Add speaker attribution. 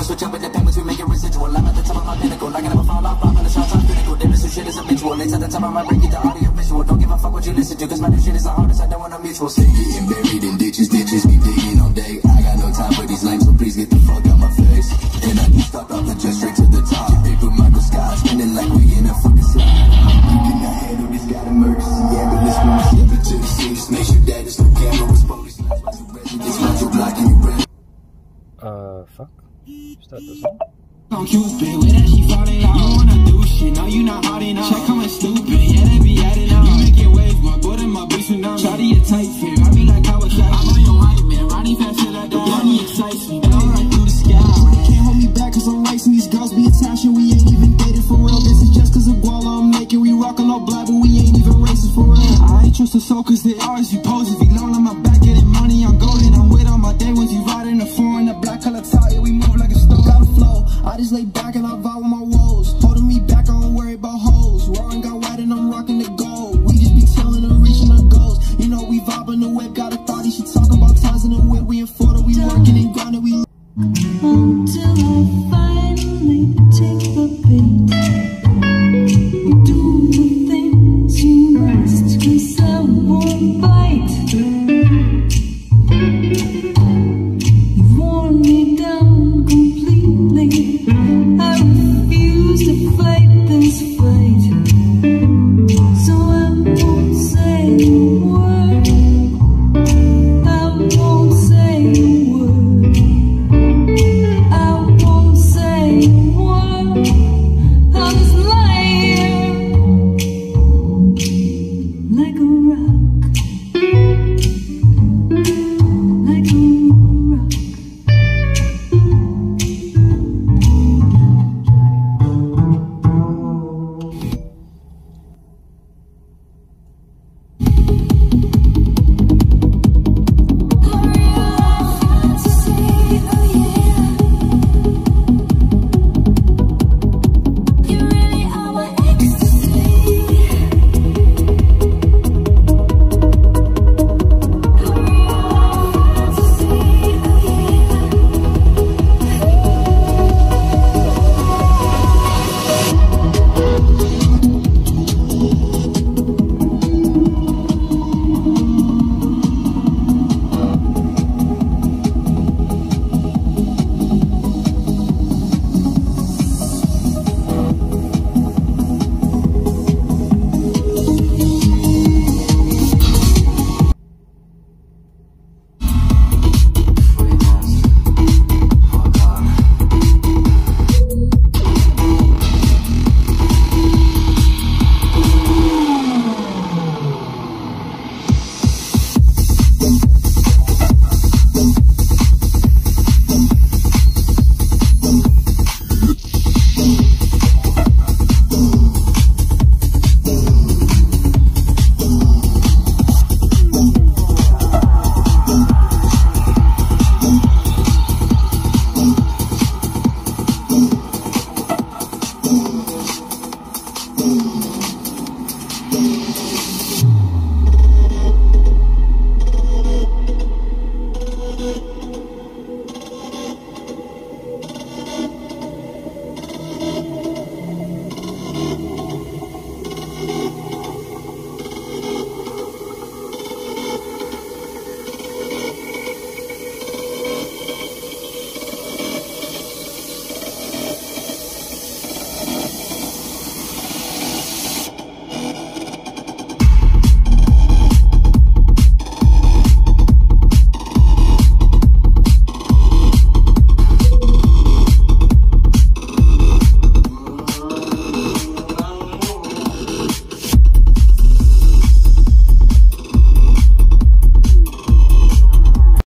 Speaker 1: switch up with the payments, we make it residual. I'm at the top of my pinnacle, like I never fall off, 500 shots, I'm critical. Different so shit is habitual. It's at the top of my brain, get the audio visual. Don't give a fuck what you listen to, cause my new shit is the hardest, I don't want a mutual. See, getting buried in ditches, be digging all day. I got no time for these lames, so please get the fuck out my face. And I just stopped off the jet straight to the top. Your paper Michael Scott, spinning like we in a fucking slide. You cannot handle this, got emergency ambulance when we step into the scene. Just make sure that there's no camera with police lights, watch your residence, watch your block and your breath.
Speaker 2: Fuck. Start this one.
Speaker 3: On Cupid, with that she falling out. You wanna do shit, no you not hard enough. Check coming stupid, yeah they be adding up. You making waves, my boy and my bitch tsunami. Shawty a tight fit, I be like how it's like. I'm on your hype man, riding fast till I die. Money excites me, blow right through the sky. Can't hold me back cause I'm racing these girls be attached and we ain't even dated for real. This is just cause of Guala I'm making. We rockin' all black but we ain't even racing for real. I ain't trust a soul cause they always be posing. If you loan on my back, getting money, I'm golden. I'm with on my day ones, you riding the foreign, the black color tire, we move like a stone. Got a flow, I just lay back and I vibe with my